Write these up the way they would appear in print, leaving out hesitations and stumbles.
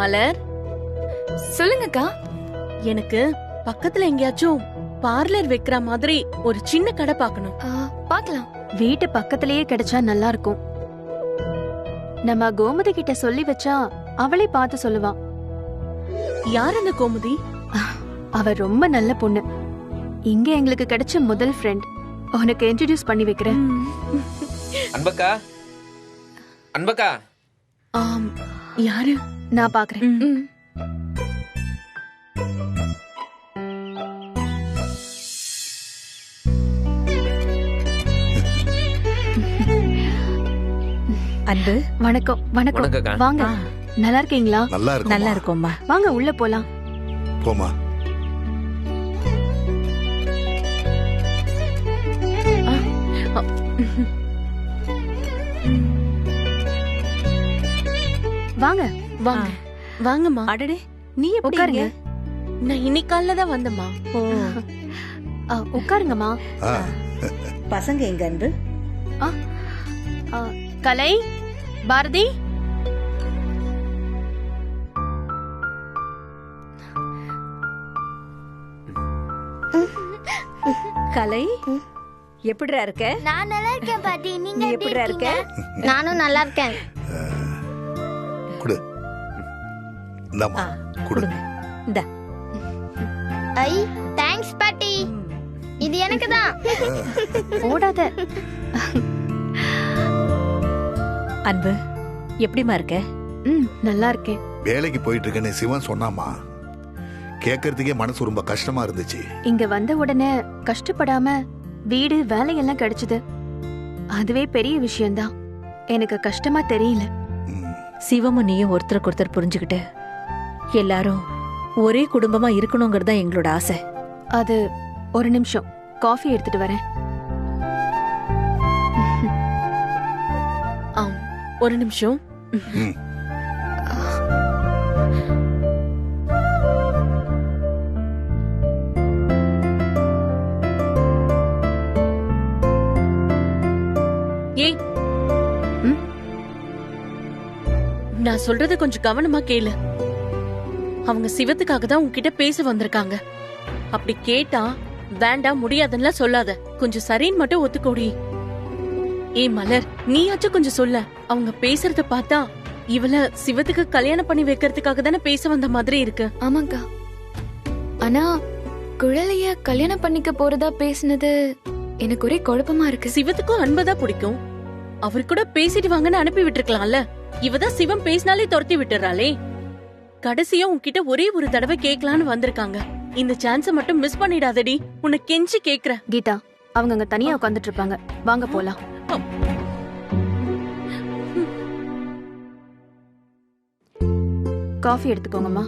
மலர், சொல்லுங்கக்கா. எனக்கு பக்கத்துல எங்கேயாச்சும் பார்லர் வைக்கிற மாதிரி ஒரு சின்ன கடை பார்க்கணும். பார்க்கலாம். வீட்டு பக்கத்திலேயே கிடைச்சா நல்லா இருக்கும். நம்ம கோமதி கிட்ட சொல்லி வச்சா அவளே பார்த்து சொல்லுவா. யார் அந்த கோமதி? அவ ரொம்ப நல்ல பொண்ணு. இங்க எங்களுக்கு கிடைச்ச முதல் ஃப்ரெண்ட். உனக்கு இன்ட்ரோடியூஸ் பண்ணி வைக்கிறேன். அன்பக்கா, அன்பக்கா. யாரு? நான் பாக்குறேன். அன்பு, வணக்கம். வணக்கம். வாங்க. நல்லா இருக்கீங்களா? நல்லா இருக்கோம்மா. வாங்க உள்ள போலாம். போமா. வாங்க வாங்க. வாங்கம்மா. அடடே, நீ எப்படி உட்காருங்க. நான் இன்னைக்கு காலைல தான் வந்தம்மா. உட்காருங்கம்மா. பசங்க எங்க அன்பு? கலை, பாரதி. கலை, எப்படிடா இருக்க? நான் நல்லா இருக்கேன் பாட்டி. நீங்க எப்படிடா இருக்க? நானும் நல்லா இருக்கேன். குடு. இந்தாம்மா, குடுங்க. இந்தா. ஐ, தேங்க்ஸ் பாட்டி. இது எனக்கு தான். ஓடாத. அன்பு, எப்படிமா இருக்க? நல்லா இருக்கேன். வேலைக்கு போயிட்டு இருக்கேன்னு சிவன் சொன்னாமா. கேட்கறதுக்கே மனசு ரொம்ப கஷ்டமா இருந்துச்சு. இங்க வந்த உடனே கஷ்டப்படாம வீடு வேலையெல்லாம் கிடைச்சது. அதுவே பெரிய விஷயம்தான். எனக்கு கஷ்டமா தெரியல. சிவமும் நீயும் ஒருத்தருக்கு ஒருத்தர் புரிஞ்சுக்கிட்டு எல்லாரும் ஒரே குடும்பமா இருக்கணுங்கிறதா எங்களோட ஆசை. அது ஒரு நிமிஷம், காஃபி எடுத்துட்டு வரேன். ஒரு நிமிஷம். ஏய், நான் சொல்றத கொஞ்சம் கவனமா கேளு. அவங்க சிவத்துக்காக தான் உன்கிட்ட பேச வந்திருக்காங்க. அப்படி கேட்டா வேண்டாம் முடியாதுன்னு சொல்லாத. கொஞ்சம் சரின்னு மட்டும் ஒத்துக்கோடி. ஏ மலர், நீயாச்சும் கொஞ்சம் சொல்ல. அவங்க பேசுறத பார்த்தா இவள சிவத்துக்கு கல்யாணம் பண்ணி வைக்கிறதுக்காக தானே பேச வந்த மாதிரி இருக்கு. ஆமாக்கா. ஆனா குழலைய கல்யாணம் பண்ணிக்க போறதா பேசினது எனக்கு ஒரே குழப்பமா இருக்கு. சிவத்துக்கும் அன்பதான் பிடிக்கும். அவர் கூட பேசிட்டு வாங்கன்னு அனுப்பி விட்டுருக்கலாம்ல. இவதான் சிவம் பேசினாலே துரத்தி விட்டுறாளே. கடைசியா உன்கிட்ட ஒரே ஒரு தடவை கேட்கலான்னு வந்திருக்காங்க. இந்த சான்ஸ மட்டும் மிஸ் பண்ணிடாதடி. உன்னை கெஞ்சி கேக்குற. கீதா, அவங்க அங்க தனியா உட்கார்ந்துட்டு இருப்பாங்க. வாங்க போலாம். காஃபி எடுத்துக்கோங்கம்மா.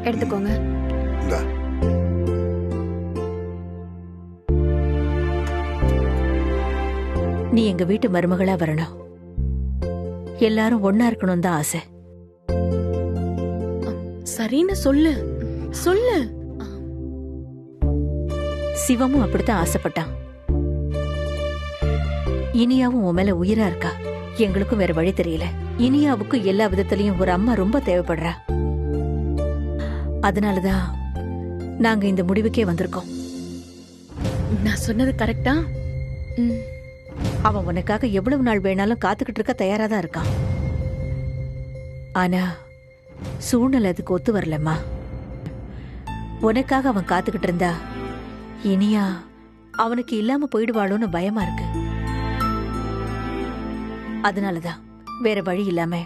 எடுத்துக்கோங்க. நீ எங்க வீட்டு மருமகளா வரணும். எல்லாரும் ஒன்னா இருக்கணும் தான் ஆசை. சரின்னு சொல்லு சொல்லு. சிவமும் அப்படித்தான் ஆசைப்பட்டான். இனியாவும் உன் மேல உயிரா இருக்கா. எங்களுக்கும் வேற வழி தெரியல. இனியாவுக்கு எல்லா விதத்திலையும் ஒரு அம்மா ரொம்ப தேவைப்படுறா. அதனாலதான் நாங்க இந்த முடிவுக்கே வந்திருக்கோம். நான் சொன்னது கரெக்டா? அவன் உனக்காக எவ்வளவு நாள் வேணாலும் காத்துக்கிட்டு இருக்க தயாராதான் இருக்கான். ஆனா சூழ்நிலை அதுக்கு ஒத்து வரலம்மா. உனக்காக அவன் காத்துக்கிட்டு இருந்தா இனியா அவனுக்கு இல்லாம போயிடுவாளோன்னு பயமா இருக்கு. அதனாலதான் வேற வழி இல்லாம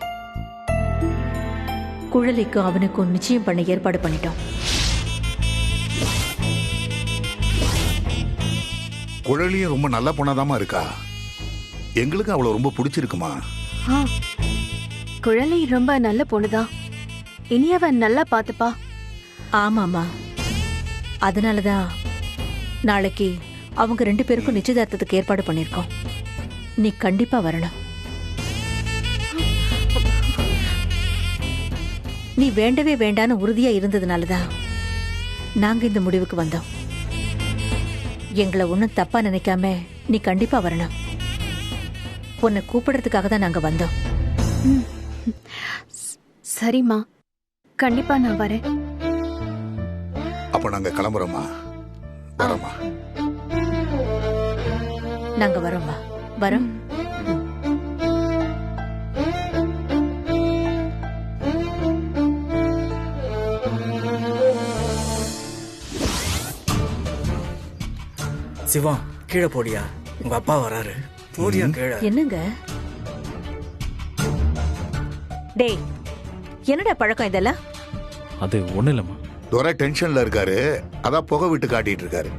குழலிக்கும் அவனுக்கும் நிச்சயம் பண்ண ஏற்பாடு பண்ணிட்டோம். குழலியும் ரொம்ப நல்ல பொண்ணாதாமா இருக்கா. எங்களுக்கு அவளை ரொம்ப பிடிச்சிருக்குமா. குழலி ரொம்ப நல்ல பொண்ணுதான். இனி அவன் நல்லா பாத்துப்பா. ஆமாமா. அதனாலதான் நாளைக்கு அவங்க 2 பேருக்கும் நிச்சயதார்த்தத்துக்கு ஏற்பாடு பண்ணிருக்கோம். நீ கண்டிப்பா வரணும். நீ வேண்டவே வேண்டான்னு உறுதியா இருந்ததுனாலதான் நாங்க இந்த முடிவுக்கு வந்தோம். எங்களை ஒன்னும் தப்பா நினைக்காம நீ கண்டிப்பா வரணும். உன்னை கூப்பிடுறதுக்காக தான் நாங்க வந்தோம். சரிம்மா, கண்டிப்பா நான் வரேன். அப்ப நாங்க கிளம்புறோமா? வரோமா? நாங்க வரோம்மா, வரோம். சிவா, கீழே போடியா, உங்க அப்பா வராரு. போடியா கீழே. என்னங்க டேய், என்னடா பழக்கம் இதெல்லாம்? அது ஒண்ணு இல்லம்மா. துரை டென்ஷன்ல இருக்காரு, அதான் புகை விட்டு காட்டிட்டு இருக்காரு.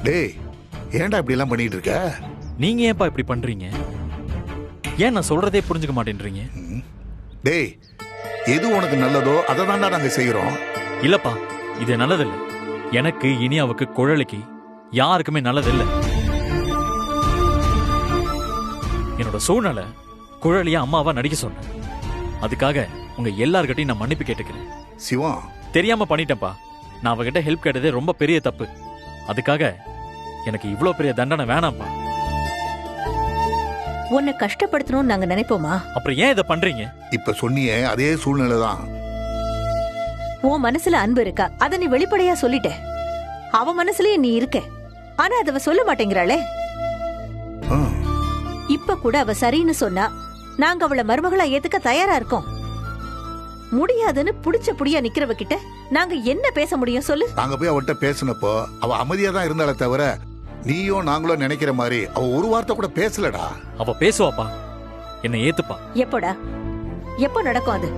டேய், ஏன்டா இப்படி எல்லாம் பண்ணிட்டு இருக்க? நீங்க ஏன்பா இப்படி பண்றீங்க? ஏன் நான் சொல்றதே புரிஞ்சுக்க மாட்டேன்றீங்க? டேய், எது உனக்கு நல்லதோ அதை தான்டா நாங்க செய்யறோம். இல்லப்பா, இது நல்லதில்லை. எனக்கு, இனியாவுக்கு, குழலிக்கு யாருக்குமே நல்லதில்லை. என்னோட சூழ்நிலை குழலியா அம்மாவா நடிக்க சொன்னேன். அதுக்காக உங்க எல்லார்கிட்டையும் நான் மன்னிப்பு கேட்டுக்கிறேன். சிவம், தெரியாம பண்ணிட்டேன்ப்பா. நான் அவகிட்ட ஹெல்ப் கேட்டதே ரொம்ப பெரிய தப்பு. அதுக்காக எனக்கு இவ்ளோ பெரிய தண்டனை வேணாம்ப்பா. உன்னை கஷ்டப்படுத்தணும்னு நாங்க நினைப்போமா? அப்புறம் ஏன் இதை பண்றீங்க? இப்ப சொன்னியே அதே சூழ்நிலை தான். உன் மனசுல அன்பு இருக்கா, அத நீ வெளிப்படையா சொல்லிட்ட. அவ மனசுலயே நீ இருக்க, ஆனா அதவ சொல்ல மாட்டேங்கிறாளே. இப்ப கூட அவ சரின்னு சொன்னா நாங்க அவளை மருமகளா ஏத்துக்க தயாரா இருக்கோம். முடியாதுன்னு புடிச்ச புடியா நிக்கிறவ கிட்ட நாங்க என்ன பேச முடியும் சொல்லு? நாங்க போய் அவட்ட பேசினப்போ அவ அமைதியா தான் இருந்தாலே தவிர நீயோ நாங்களோ நினைக்கிற மாதிரி அவ ஒரு வார்த்தை கூட பேசலடா. அவ பேசுவாப்பா, என்ன ஏத்துப்பா. எப்படா, எப்ப நடக்கும் அது?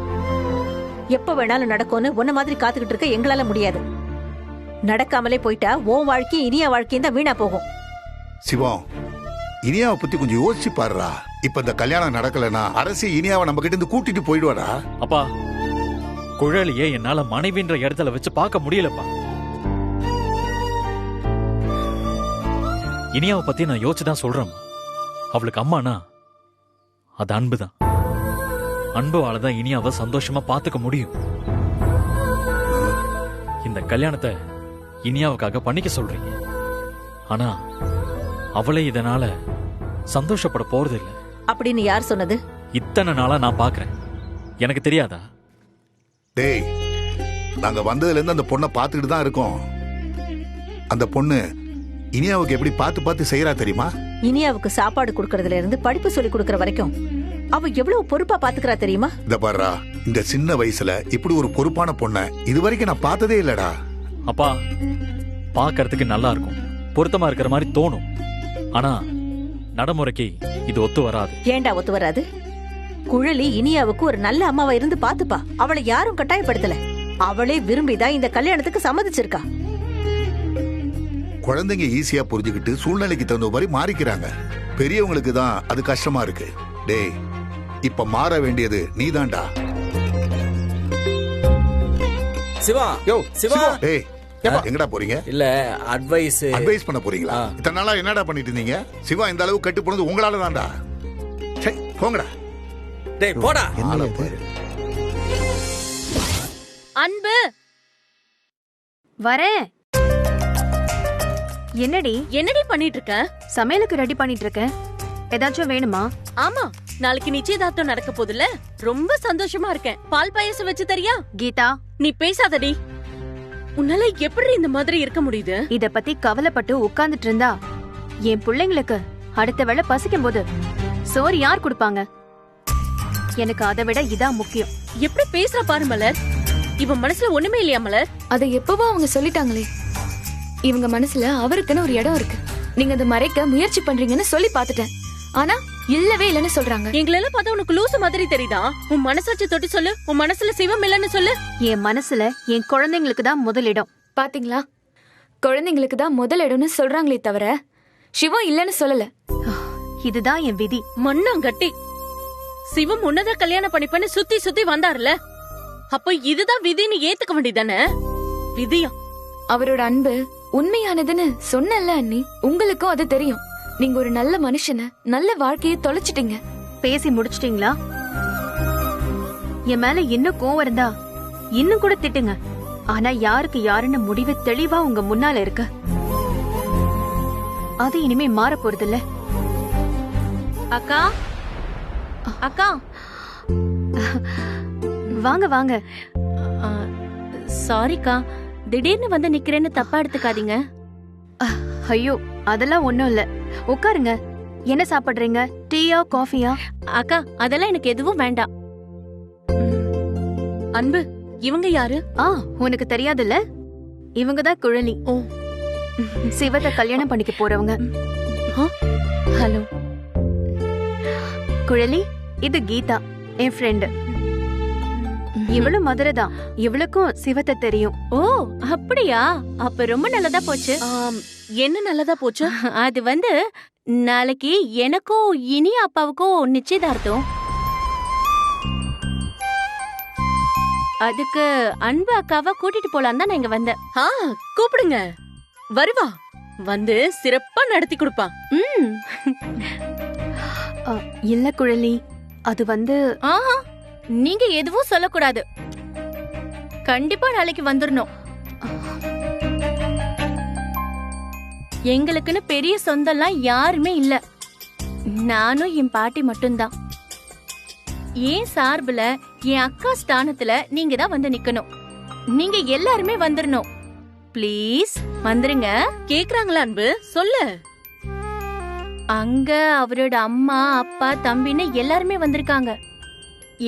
எப்ப வேணாலும் நடக்கும்னு உன்ன மாதிரி காத்துக்கிட்டு இருக்க எங்களால முடியாது. நடக்காமலே போயிட்டா உன் வாழ்க்கையும் இனியா வாழ்க்கையும் தான் வீணா போகும். சிவம், இனியாவை பத்தி கொஞ்சம் யோசிச்சு பாருடா. இப்ப இந்த கல்யாணம் நடக்கலனா அரசு இனியாவை நம்ம கிட்ட இருந்து கூட்டிட்டு போயிடுவாடா. அப்பா, குழலியே என்னால மனைவின்ற இடத்துல வச்சு பார்க்க முடியலப்பா. இனியாவை பத்தி நான் யோசிச்சுதான் சொல்றேன். அவளுக்கு அம்மானா அது அன்புதான். அன்புவாலதான் இனியாவை சந்தோஷமா பாத்துக்க முடியும். இந்த கல்யாணத்தை இனியாவுக்காக பண்ணிக்க சொல்றீங்க, ஆனா அவளே இதனால சந்தோஷப்பட போறது இல்ல. அப்படின்னு யார் சொன்னது? இத்தனை நாளா நான் பாக்குறேன், எனக்கு தெரியாதா? டேய், நாங்க வந்ததுல இருந்து அந்த பொண்ணை பாத்துக்கிட்டு தான் இருக்கோம். அந்த பொண்ணு இனியாவுக்கு எப்படி பார்த்து பார்த்து செய்யறா தெரியுமா? இனியாவுக்கு சாப்பாடு கொடுக்கறதுல இருந்து படிப்பு சொல்லி கொடுக்கற வரைக்கும் அவ எவ்வளவு பொறுப்பா பாத்துக்கிறா தெரியுமா? இந்த பாருடா, இந்த சின்ன வயசுல இப்படி ஒரு பொறுப்பான பொண்ணை இது வரைக்கும் நான் பார்த்ததே இல்லடா. அப்பா, பாக்கிறதுக்கு நல்லா இருக்கும், பொருத்தமா இருக்கிற மாதிரி தோணும், ஆனா நடைமுறைக்கு இது ஒத்து வராது. ஏண்டா ஒத்து வராது? குழலி இனியாவுக்கு ஒரு நல்ல அம்மாவா இருந்து பாத்துப்பா. அவளை யாரும் கட்டாயப்படுத்தல, அவளே விரும்பிதான் இந்த கல்யாணத்துக்கு சம்மதிச்சிருக்கா. குழந்தைங்க ஈஸியா புரிஞ்சுக்கிட்டு சூழ்நிலைக்கு தகுந்த மாதிரி மாறிக்கிறாங்க. பெரியவங்களுக்கு தான் அது கஷ்டமா இருக்கு. டேய், இப்ப மாற வேண்டியது நீதான்டா. சிவா, யோ சிவா. டேய், எங்கடா போறீங்க? இல்ல, அட்வைஸ் பண்ண போறீங்களா? இத்தனை நாளா என்னடா பண்ணிட்டு இருந்தீங்க? சிவா இந்த அளவு கட்டு போனது உங்களால தான்டா. போங்கடா. டேய் போடா. அன்பு, வரேன். என்னடி என்னடி பண்ணிட்டு இருக்க? சமையலுக்கு ரெடி பண்ணிட்டு இருக்கேன். ஏதாச்சும் வேணுமா? ஆமா, நாளைக்கு நிச்சயதார்த்தம் நடக்க போதுல, ரொம்ப சந்தோஷமா இருக்கேன். பால் பாயசம் வச்சு தரியா? கீதா, நீ பேசாதடி. உன்னால எப்படி இந்த மாதிரி இருக்க முடியுது? இத பத்தி கவலைப்பட்டு உட்கார்ந்துட்டு இருந்தா என் பிள்ளைங்களுக்கு அடுத்த வேளை பசிக்கும் போது சோறு யார் கொடுப்பாங்க? எனக்கு அதை விட இதான் முக்கியம். எப்படி பேசுற பாரு மலர். இவன் மனசுல ஒண்ணுமே இல்லையா மலர்? அதை எப்பவோ அவங்க சொல்லிட்டாங்களே. இவங்க மனசுல அவருக்குன்னு ஒரு இடம் இருக்கு. நீங்க அதை மறைக்க முயற்சி பண்றீங்கன்னு சொல்லி பாத்துட்டேன், ஆனா இல்லவே இல்லன்னு சொல்றாங்க. எங்களெல்லாம் பார்த்தா உனக்கு லூசு மாதிரி தெரியுதா? உன் மனசாட்சி தொட்டு சொல்லு, உன் மனசுல சிவம் இல்லன்னு சொல்லு. என் மனசுல என் குழந்தைங்களுக்கு தான் முதலிடம். பாத்தீங்களா, குழந்தைங்களுக்கு தான் முதல் இடம்னு சொல்றாங்களே தவிர சிவம் இல்லன்னு சொல்லல. இதுதான் என் விதி. மண்ணாங்கட்டி, சிவம் உன்னதான் கல்யாணம் பண்ணிப்பன்னு சுத்தி சுத்தி வந்தாருல, அப்போ இதுதான் விதின்னு ஏத்துக்க வேண்டியதானே? விதியா? அவரோட அன்பு உண்மையானதுன்னு சொன்னல அண்ணி. உங்களுக்கும் அது தெரியும். நீங்க ஒரு நல்ல மனுஷனை, நல்ல வாழ்க்கையை தொலைச்சிட்டீங்க. பேசி முடிச்சிட்டீங்களா? என் மேல இன்னும் கோவம் இருந்தா இன்னும் கூட திட்டுங்க. ஆனா யாருக்கு யாருன்னு முடிவு தெளிவா உங்க முன்னால இருக்கு. அது இனிமே மாற போறது இல்ல. அக்கா, அக்கா, வாங்க வாங்க. சாரிக்கா, திடீர்னு வந்து நிக்கிறேன்னு தப்பா எடுத்துக்காதீங்க. ஐயோ அதெல்லாம் ஒண்ணும் இல்ல. உட்காருங்க. என்ன சாப்பிடுறீங்க? டீயா காஃபியா? அக்கா, அதெல்லாம் எனக்கு எதுவும் வேண்டாம். அன்பு, இவங்க யாரு? உனக்கு தெரியாதுல்ல? இவங்கதான் குழலி. ஓ, சிவத்தை கல்யாணம் பண்ணிக்க போறவங்க. ஹலோ குழலி, இது கீதா, என் ஃப்ரெண்டு. இவளும் மதுரை தான். இவளுக்கும் சிவத்தை தெரியும். ஓ அப்படியா? அப்ப ரொம்ப நல்லதா போச்சு. என்ன நல்லதா போச்சு? அது வந்து நாளைக்கு எனக்கும் இனி அப்பாவுக்கும் நிச்சயதார்த்தம். அதுக்கு அன்பு அக்காவை கூட்டிட்டு போலாம் தான் நான் இங்க வந்தேன். கூப்பிடுங்க, வருவா. வந்து சிறப்பா நடத்தி கொடுப்பா. இல்ல குழலி, அது வந்து நீங்க எதுவும் சொல்லக்கூடாது. கண்டிப்பா நாளைக்கு வந்துடணும். எங்களுக்குன்னு பெரிய சொந்தம்லாம் யாருமே இல்ல. நானும் என் பாட்டி மட்டும்தான். ஏன் சார்புல என் அக்கா ஸ்தானத்துல நீங்க தான் வந்து நிக்கணும். நீங்க எல்லாருமே வந்துடணும். ப்ளீஸ் வந்துருங்க. கேக்குறாங்களா அன்பு? சொல்லு. அங்க அவரோட அம்மா அப்பா தம்பின்னு எல்லாருமே வந்திருக்காங்க.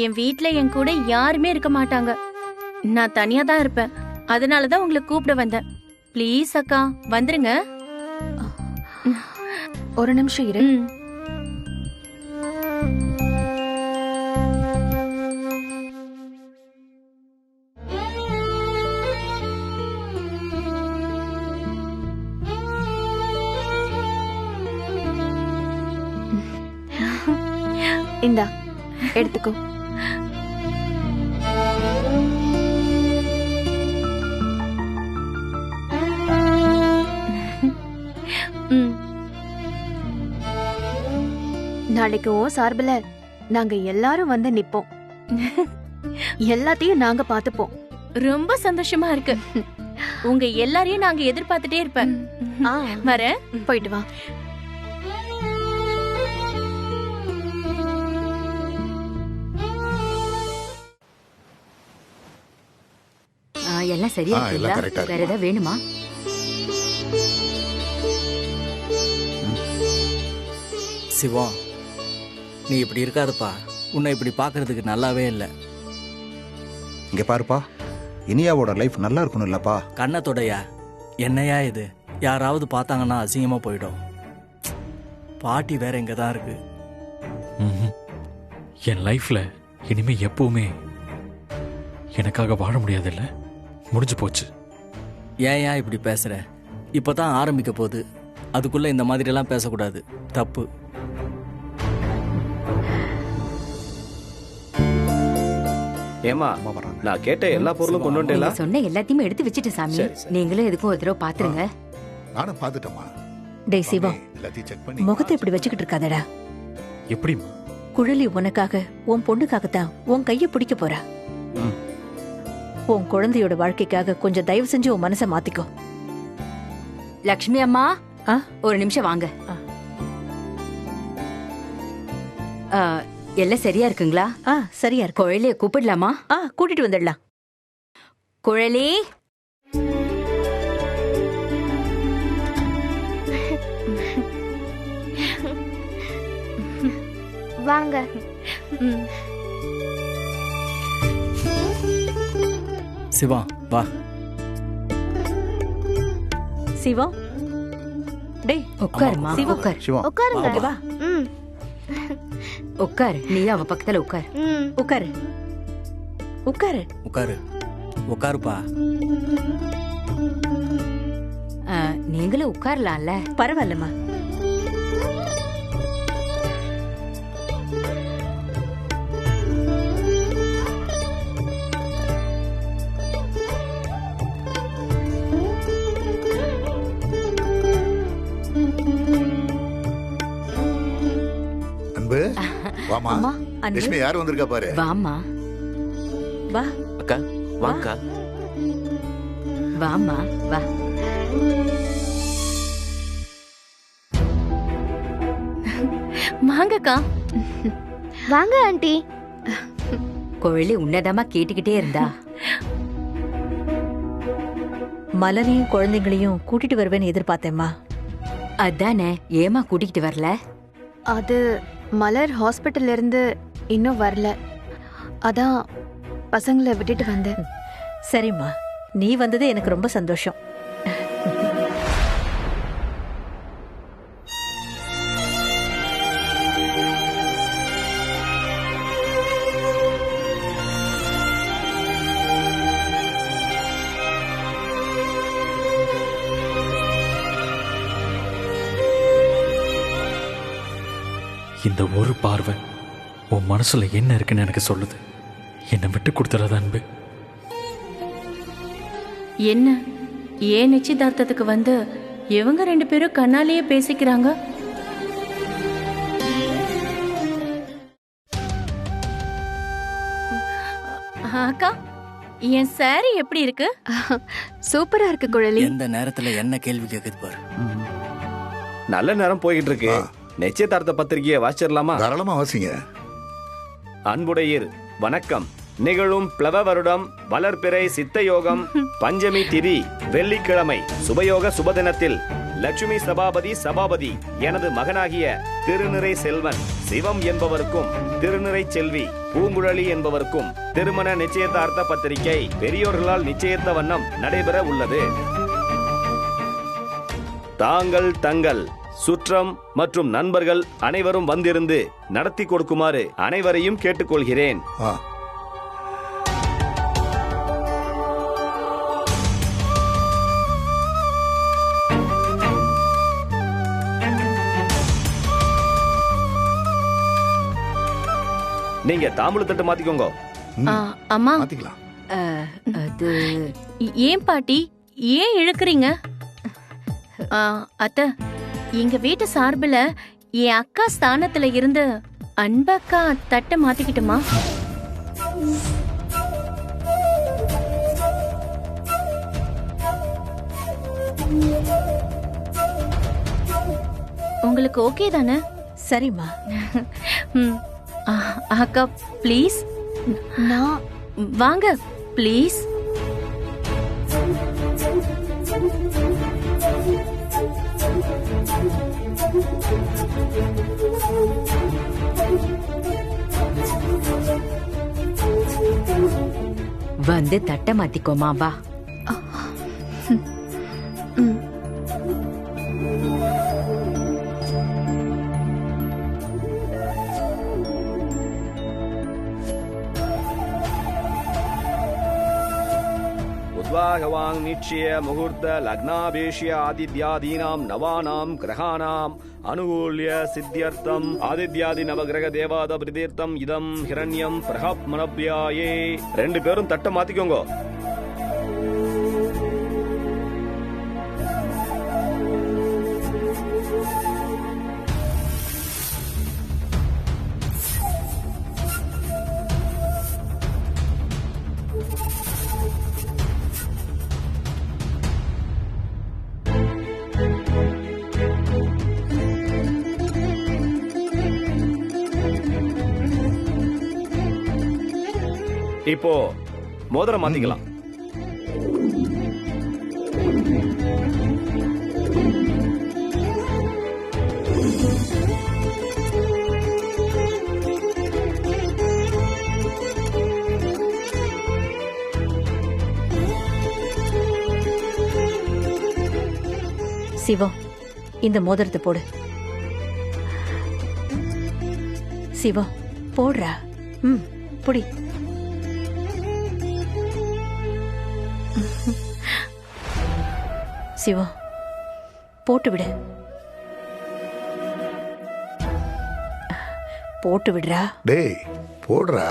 என் வீட்ல என் கூட யாருமே இருக்க மாட்டாங்க. நான் தனியா தான் இருப்பேன். அதனாலதான் உங்களை கூப்பிட வந்தேன். ப்ளீஸ் அக்கா வந்துருங்க. ஒரு நிமிஷம் இரு. இந்தா எடுத்துக்கோ. நாளைக்கு உன் சார்பில நாங்க எல்லாரும் வந்து நிப்போம். எல்லாத்தையும் நாங்க பாத்துப்போம். ரொம்ப சந்தோஷமா இருக்கு. உங்க எல்லாரையும் நாங்க எதிர்பார்த்துட்டே இருப்பேன். வரேன். போயிட்டு வா. எல்லாம் சரியா இருக்குங்களா? வேற ஏதாவது வேணுமா? சிவா, நீ இப்படி இருக்காதப்பா. உன்னை இப்படி பார்க்கறதுக்கு நல்லாவே இல்லை. இங்க பாருப்பா, இனியாவோட லைஃப் நல்லா இருக்கணும் இல்லப்பா. கண்ணத்தோடையா என்னையா இது? யாராவது பார்த்தாங்கன்னா அசிங்கமா போயிடும். பாட்டி வேற இங்க தான் இருக்கு. என் லைஃப்ல இனிமே எப்பவுமே எனக்காக வாழ முடியாதுல்ல? முடிஞ்சு போச்சு. ஏன் இப்படி பேசுற? இப்பதான் ஆரம்பிக்க போகுது. அதுக்குள்ள இந்த மாதிரி எல்லாம் பேசக்கூடாது. தப்பு. ஏமா, நான் கேட்ட எல்லா பொருளும் கொண்டு வந்துட்டேன். சொன்ன எல்லாத்தையும் எடுத்து வச்சிட்டு சாமி. நீங்களும் எதுக்கும் ஒரு தடவை பாத்துருங்க. நானும் பாத்துட்டேமா. டேய் சிவா, எல்லாத்தையும் செக் பண்ணி முகத்தை இப்படி வச்சுக்கிட்டு இருக்காதடா. எப்படிமா? குழலி உனக்காக, உன் பொண்ணுக்காகத்தான் உன் கைய பிடிக்க போறா. உன் குழந்தையோட வாழ்க்கைக்காக கொஞ்சம் தயவு செஞ்சு உன் மனசை மாத்திக்கோ. லக்ஷ்மி அம்மா, ஒரு நிமிஷம் வாங்க. எல்லாம் சரியா இருக்குங்களா? சரியா இருக்கு. குழலிய கூப்பிடலாமா? கூட்டிட்டு வந்துடலாம். குழலி, வாங்க. சிவா வா. சிவா, டேய் உட்காருமா. சிவா, உட்கார். உட்காருங்க. வா. உட்கார். நீ அவ பக்கத்துல உட்கார். உட்காரு. உட்காரு. உட்காரு. உட்காருப்பா. நீங்களும் உட்காரலாம்ல? பரவாயில்லம்மா. வாமா. லட்சுமி யார் வந்திருக்கா பாரு. வாமா. வா. அக்கா வாக்கா. வாமா வா. வாங்கக்கா. வாங்க ஆண்டி. கோழி உன்னதமா கேட்டுக்கிட்டே இருந்தா. மலரையும் குழந்தைங்களையும் கூட்டிட்டு வருவேன்னு எதிர்பார்த்தேம்மா. அதானே, ஏமா கூட்டிகிட்டு வரல? அது மலர் ஹாஸ்பிட்டல்ல இருந்து இன்னும் வரல, அதான் பசங்களை விட்டுட்டு வந்தேன். சரிம்மா, நீ வந்தது எனக்கு ரொம்ப சந்தோஷம். இந்த ஒரு பார்வை உன் மனசுல என்ன இருக்குன்னு எனக்கு சொல்லுது. என்னை விட்டு கொடுத்துறாத அன்பு. என்ன ஏன் நிச்சயதார்த்தத்துக்கு வந்து இவங்க 2 பேரும் கண்ணாலேயே பேசிக்கிறாங்க? அக்கா, என் சாரி எப்படி இருக்கு? சூப்பரா இருக்கு குழலி. எந்த நேரத்துல என்ன கேள்வி கேக்குது பாரு. நல்ல நேரம் போய்கிட்டு இருக்கு. நிச்சயதார்த்த பத்திரிகையை வாசிச்சிடலாமா? தாராளமா வாசிங்க. அன்புடையீர் வணக்கம். நிகழும் பிளவ வருடம் வளர்பிறை சித்த யோகம் பஞ்சமி திதி வெள்ளிக்கிழமை சுபயோக சுபதினத்தில் லட்சுமி சபாபதி எனது மகனாகிய திருநிறை செல்வன் சிவம் என்பவருக்கும் திருநிறை செல்வி பூங்குழலி என்பவருக்கும் திருமண நிச்சயதார்த்த பத்திரிகை பெரியோர்களால் நிச்சயித்த வண்ணம் நடைபெற உள்ளது. தாங்கள் தங்கள் சுற்றம் மற்றும் நண்பர்கள் அனைவரும் வந்திருந்து நடத்தி கொடுக்குமாறு அனைவரையும் கேட்டுக்கொள்கிறேன். நீங்க தாம்பூல தட்டு மாத்திக்கோங்க. அம்மா, அது ஏன் பாட்டி ஏன் இழுக்கிறீங்க? அத்தை, எங்க வீட்டு சார்பில் என் அக்கா ஸ்தானத்துல இருந்து அன்பக்கா தட்டை மாத்திக்கிட்டுமா? உங்களுக்கு ஓகே தானே? சரிம்மா. அக்கா ப்ளீஸ். நான் வாங்க ப்ளீஸ். வந்து தட்டை மாத்திக்கோமா, வா. உத்வாகவாங் நிச்சய முகூர்த்த லக்னாபேஷ்ய ஆதித்யாதீனாம் நவானாம் கிரகானாம் அனுகூல்ய சித்தியர்த்தம் ஆதித்யாதி நவகிரக தேவாத பிரதீர்த்தம் இதம் ஹிரண்யம் பிரஹப்மனப்யாயே. 2 பேரும் தட்டை மாத்திக்கோங்க. இப்போ மோதிரம் மாத்திக்கலாம். சிவம், இந்த மோதிரத்தை போடு. சிவம், போடுறா. புடி. சிவம், போட்டு விடு. போட்டு விடுறா. டேய், போடுறா.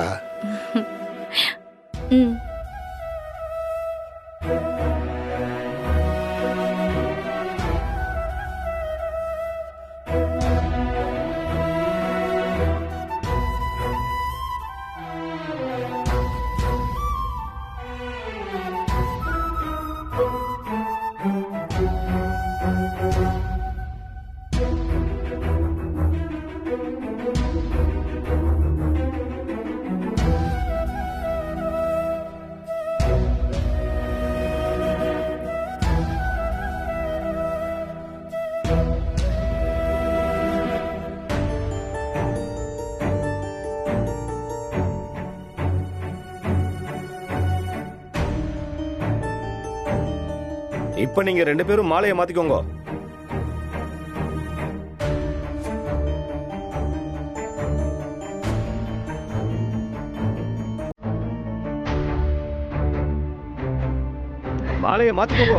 இப்ப நீங்க 2 பேரும் மாலையை மாத்திக்கோங்க. மாலையை மாத்திக்கோங்க.